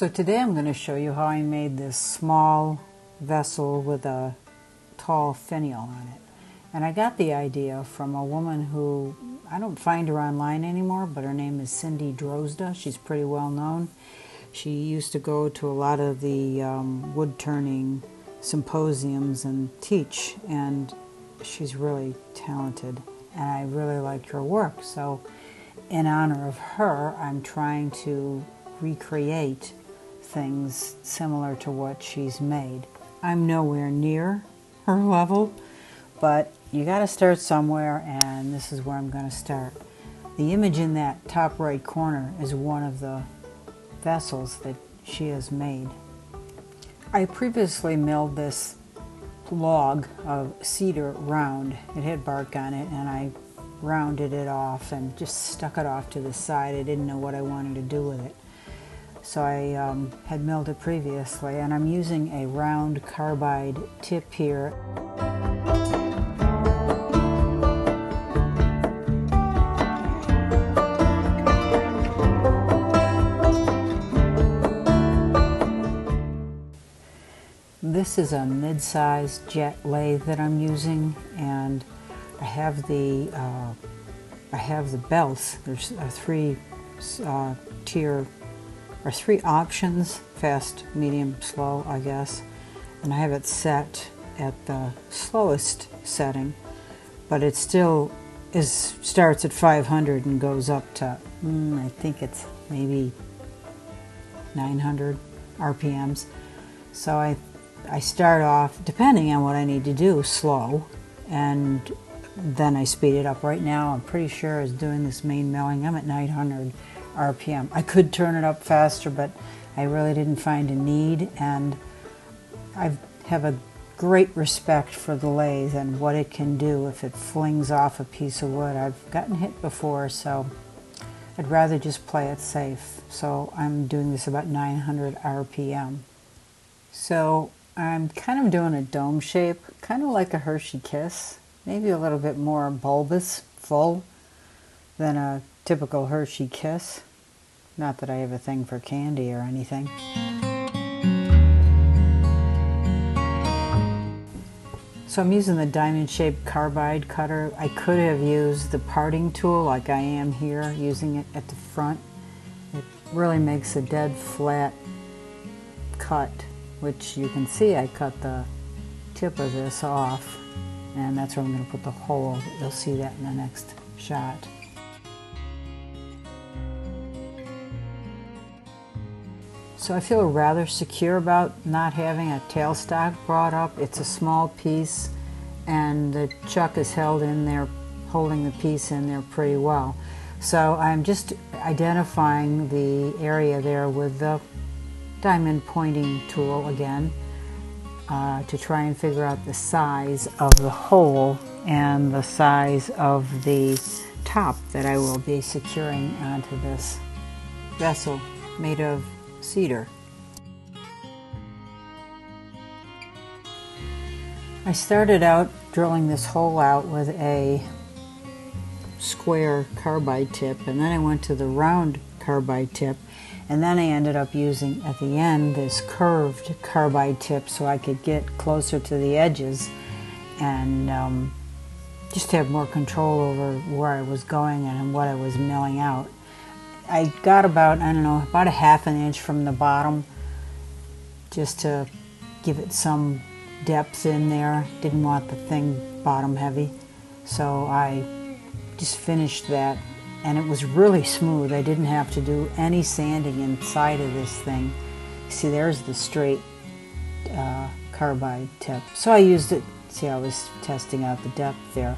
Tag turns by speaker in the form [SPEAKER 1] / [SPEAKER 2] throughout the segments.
[SPEAKER 1] So today I'm going to show you how I made this small vessel with a tall finial on it. And I got the idea from a woman who, I don't find her online anymore, but her name is Cindy Drozda. She's pretty well known. She used to go to a lot of the wood turning symposiums and teach, and she's really talented, and I really liked her work. So in honor of her, I'm trying to recreate things similar to what she's made. I'm nowhere near her level, but you got to start somewhere, and this is where I'm going to start. The image in that top right corner is one of the vessels that she has made. I previously milled this log of cedar round. It had bark on it, and I rounded it off and just stuck it off to the side. I didn't know what I wanted to do with it. So I had milled it previously, and I'm using a round carbide tip here. This is a mid-sized jet lathe that I'm using, and I have the belts. There's three three options: fast, medium, slow, I guess. And I have it set at the slowest setting, but it still starts at 500 and goes up to I think it's maybe 900 RPMs. So I start off, depending on what I need to do, slow, and then I speed it up. Right now, I'm pretty sure as doing this main milling, I'm at 900 RPM. I could turn it up faster, but I really didn't find a need, and I have a great respect for the lathe and what it can do if it flings off a piece of wood. I've gotten hit before, so I'd rather just play it safe. So I'm doing this about 900 RPM. So I'm kind of doing a dome shape, kind of like a Hershey Kiss, maybe a little bit more bulbous, full than a typical Hershey Kiss. Not that I have a thing for candy or anything. So I'm using the diamond-shaped carbide cutter. I could have used the parting tool like I am here, using it at the front. It really makes a dead flat cut, which you can see I cut the tip of this off, and that's where I'm going to put the hole. You'll see that in the next shot. So I feel rather secure about not having a tailstock brought up. It's a small piece, and the chuck is held in there, holding the piece in there pretty well. So I'm just identifying the area there with the diamond pointing tool again to try and figure out the size of the hole and the size of the top that I will be securing onto this vessel made of cedar. I started out drilling this hole out with a square carbide tip, and then I went to the round carbide tip, and then I ended up using at the end this curved carbide tip so I could get closer to the edges and just have more control over where I was going and what I was milling out. I got about, I don't know, about a ½ inch from the bottom just to give it some depth in there. Didn't want the thing bottom heavy, so I just finished that, and it was really smooth. I didn't have to do any sanding inside of this thing. See, there's the straight carbide tip. So I used it. See, I was testing out the depth there,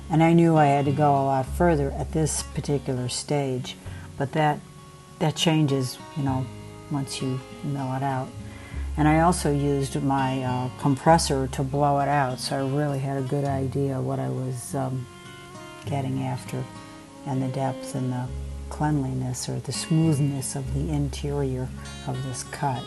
[SPEAKER 1] and I knew I had to go a lot further at this particular stage. But that changes, you know, once you mill it out. And I also used my compressor to blow it out, so I really had a good idea what I was getting after, and the depth and the cleanliness or the smoothness of the interior of this cut.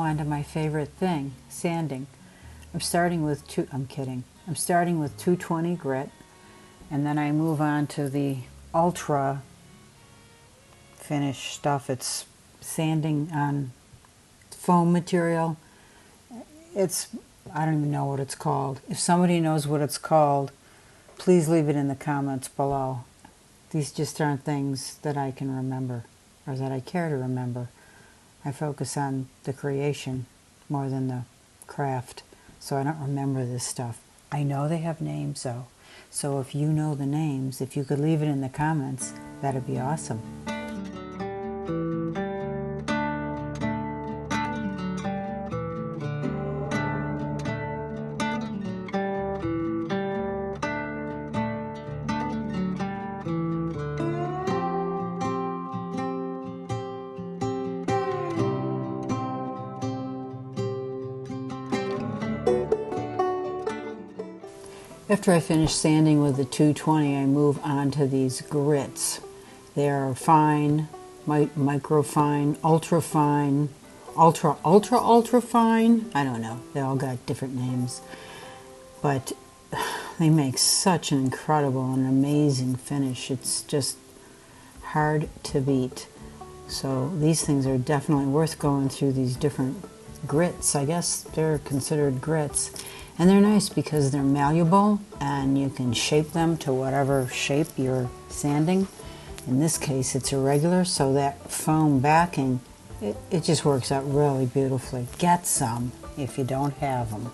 [SPEAKER 1] on to my favorite thing, sanding. I'm starting with I'm starting with 220 grit, and then I move on to the ultra finish stuff. It's sanding on foam material. I don't even know what it's called. If somebody knows what it's called, please leave it in the comments below. These just aren't things that I can remember or that I care to remember. I focus on the creation more than the craft, so I don't remember this stuff. I know they have names though, so if you know the names, if you could leave it in the comments, that'd be awesome. After I finish sanding with the 220, I move on to these grits. They're fine, micro fine, ultra fine, ultra fine. I don't know. They all got different names. But they make such an incredible and amazing finish. It's just hard to beat. So these things are definitely worth going through these different grits. I guess they're considered grits. And they're nice because they're malleable and you can shape them to whatever shape you're sanding. In this case, it's irregular, so that foam backing, it just works out really beautifully. Get some if you don't have them.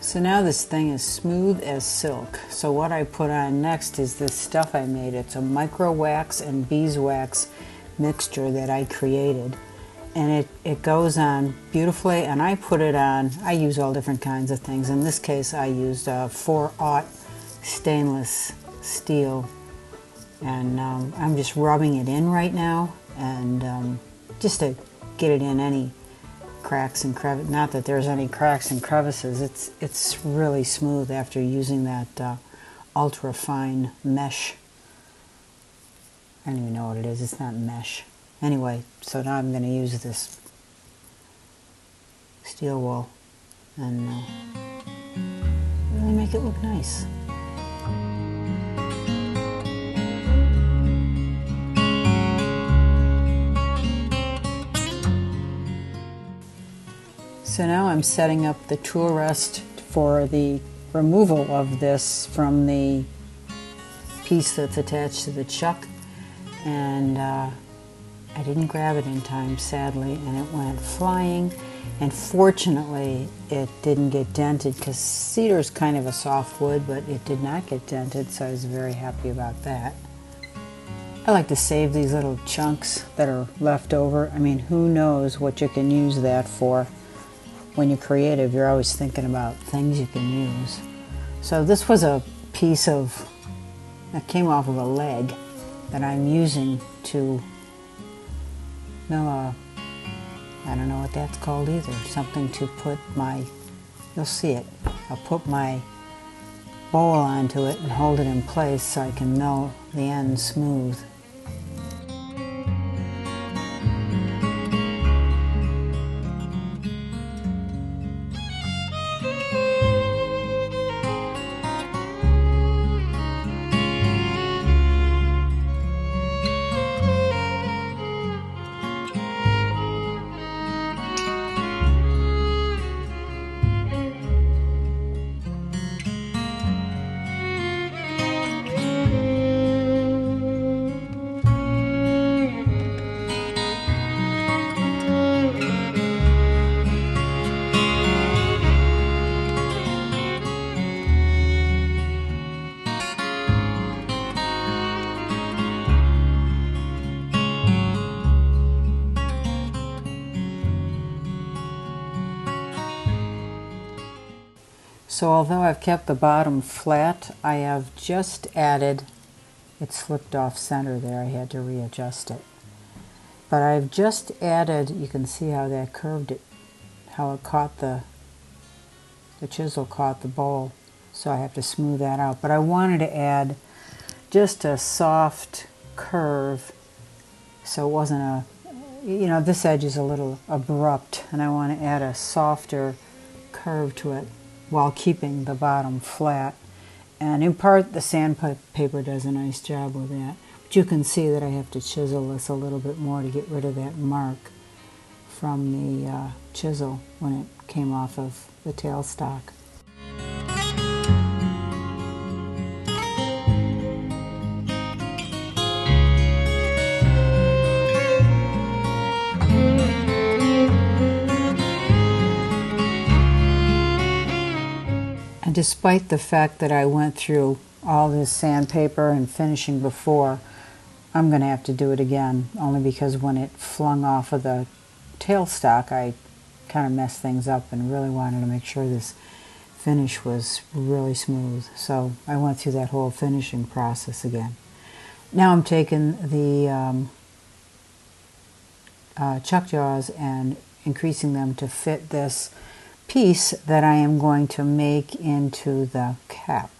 [SPEAKER 1] So now this thing is smooth as silk. So what I put on next is this stuff I made. It's a micro wax and beeswax mixture that I created. And it goes on beautifully, and I put it on, I use all different kinds of things. In this case I used 4/0 stainless steel. And I'm just rubbing it in right now, and just to get it in any cracks and crevices. Not that there's any cracks and crevices. It's really smooth after using that ultra fine mesh. I don't even know what it is. It's not mesh. Anyway, so now I'm going to use this steel wool and really make it look nice. So now I'm setting up the tool rest for the removal of this from the piece that's attached to the chuck, and I didn't grab it in time, sadly, and it went flying, and fortunately it didn't get dented because cedar is kind of a soft wood, but it did not get dented, so I was very happy about that. I like to save these little chunks that are left over. I mean, who knows what you can use that for. When you're creative, you're always thinking about things you can use. So this was a piece that came off of a leg that I'm using to mill I don't know what that's called either, something to put my, you'll see it, I'll put my bowl onto it and hold it in place so I can mill the end smooth. So although I've kept the bottom flat, I have just added, it slipped off center there, I had to readjust it. But I've just added, you can see how that curved it, how it caught the chisel caught the bowl. So I have to smooth that out. But I wanted to add just a soft curve so it wasn't a, this edge is a little abrupt, and I want to add a softer curve to it while keeping the bottom flat. And in part, the sandpaper does a nice job with that. But you can see that I have to chisel this a little bit more to get rid of that mark from the chisel when it came off of the tailstock. And despite the fact that I went through all this sandpaper and finishing before, I'm going to have to do it again, only because when it flung off of the tailstock, I kind of messed things up and really wanted to make sure this finish was really smooth. So I went through that whole finishing process again. Now I'm taking the chuck jaws and increasing them to fit this piece that I am going to make into the cap.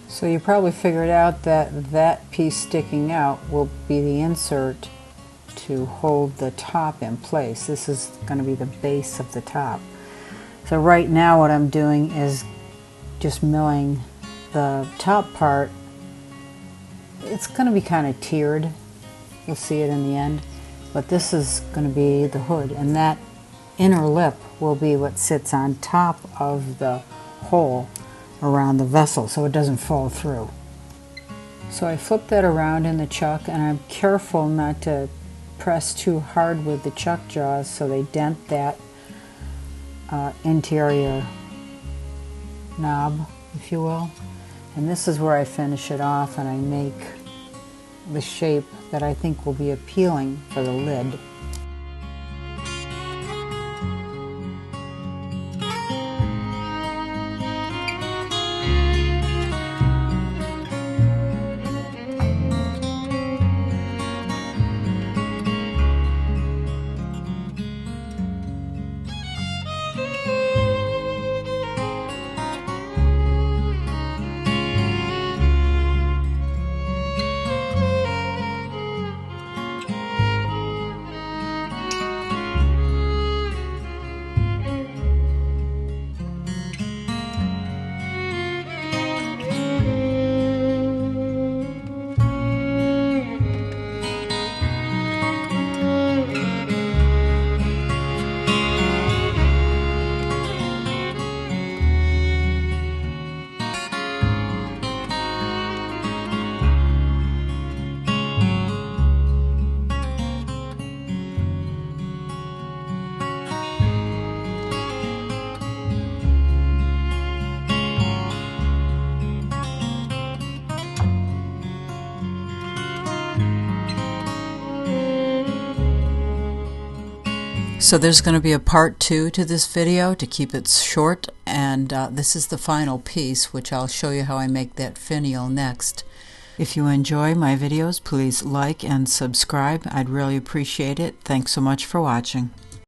[SPEAKER 1] So you probably figured out that that piece sticking out will be the insert to hold the top in place. This is going to be the base of the top. So right now what I'm doing is just milling the top part. It's going to be kind of tiered. You'll see it in the end. But this is going to be the hood, and that inner lip will be what sits on top of the hole around the vessel so it doesn't fall through. So I flip that around in the chuck, and I'm careful not to press too hard with the chuck jaws so they dent that interior knob, if you will. And this is where I finish it off, and I make the shape that I think will be appealing for the lid. So there's going to be a part 2 to this video to keep it short, and this is the final piece, which I'll show you how I make that finial next. If you enjoy my videos, please like and subscribe. I'd really appreciate it. Thanks so much for watching.